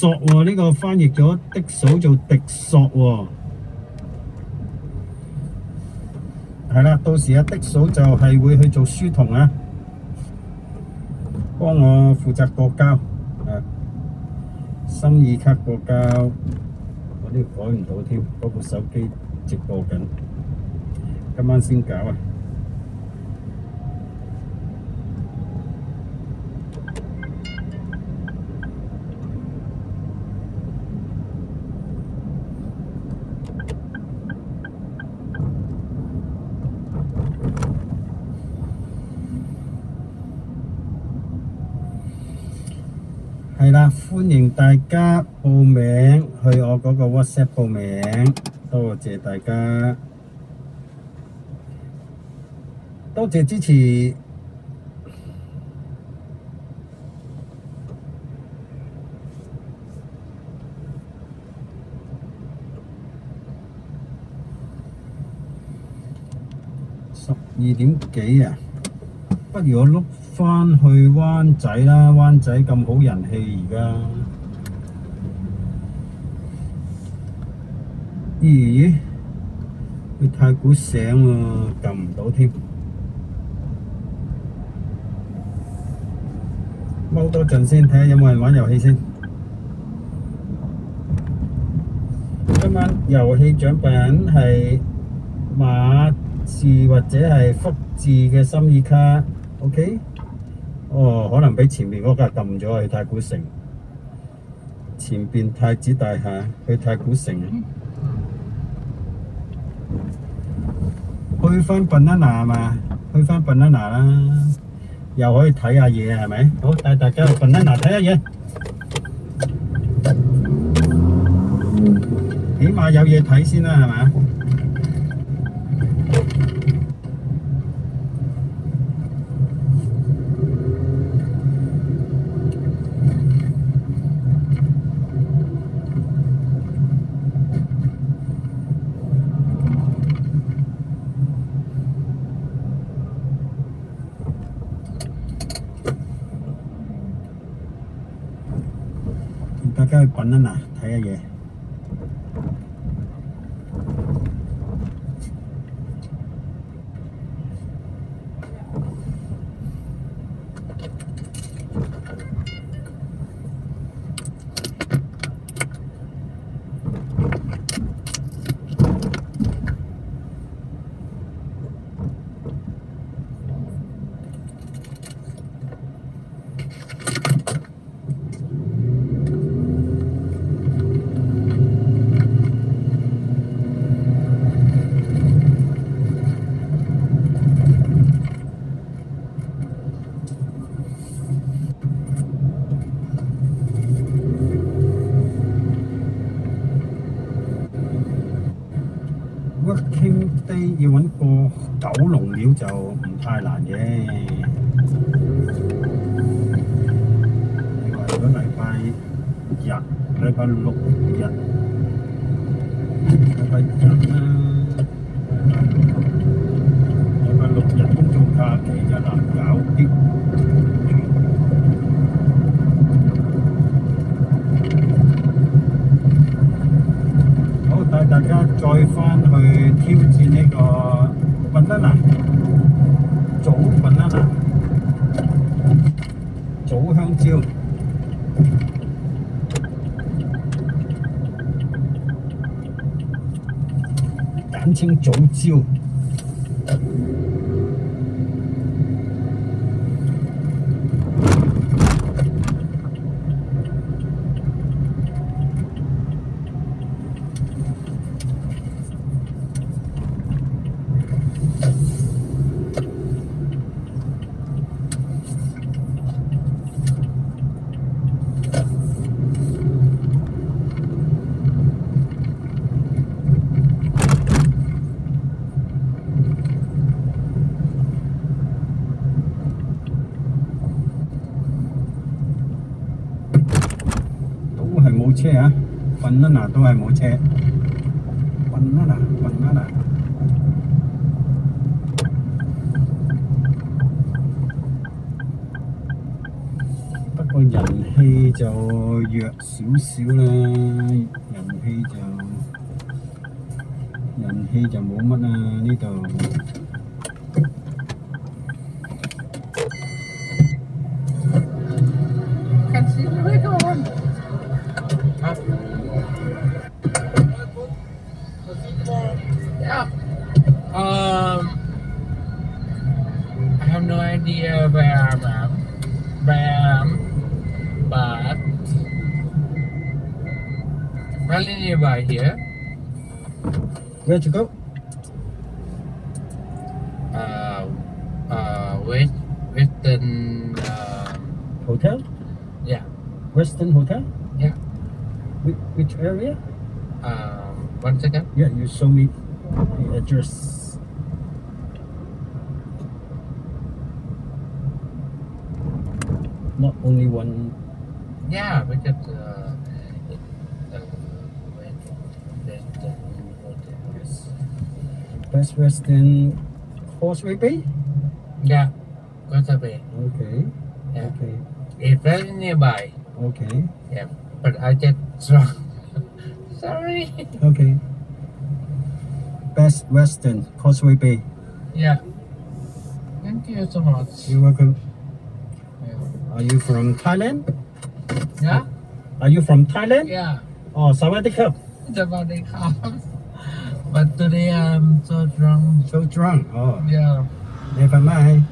索喎，呢個翻譯咗的數做迪索喎。係啦，到時阿的數就係會去做書童啊，幫我負責過膠啊，心意卡過膠，我呢個改唔到添，嗰部手機直播緊，今晚先搞啊！係啦，歡迎大家報名去我嗰個 WhatsApp 報名，多謝大家，多謝支持。12點幾啊？不如我碌返去灣仔啦，灣仔咁好人氣而家。咦？去太古城喎，撳唔到添。踎多陣先，睇下有冇人玩遊戲先。今晚遊戲獎品係馬字或者係福字嘅心意卡。OK， 哦，可能俾前面嗰架撳咗去太古城，前邊太子大廈去太古城，去翻 banana 係嘛？去翻 banana 啦，又可以睇下嘢係咪？好，帶大家去 banana 睇下嘢，起碼有嘢睇先啦，係咪？大家去banana睇下嘢。Working day 要揾個九龍廟就唔太難嘅。你話如果禮拜日、禮拜六日、禮拜日啦，禮拜六日公眾假期就難搞啲。好，帶大家再返去挑戰呢個banana，早banana，早香蕉。簡稱早蕉。冇車啊，banana都係冇車，banana。不個人氣就弱少少啦，人氣就冇乜啊呢度。Can see the way on. Yeah. I have no idea where I'm at. But really nearby here. Where'd you go? Western. Hotel? Yeah. Western Hotel? Yeah. Which area? 1 second. Yeah, you show me the address. Not only one. Yeah, because Best Western Causeway Bay? yeah, Causeway. Okay. Yeah. Okay. It's very nearby. Okay. Yeah, but I just wrong. Sorry. Okay. Best Western Causeway Bay. Yeah. Thank you so much. You're welcome. Yeah. Are you from Thailand? Yeah. Are you from Thailand? Yeah. Oh, Sawadee-krap. Somebody comes. But today I'm so drunk. So drunk. Oh, Yeah. never mind.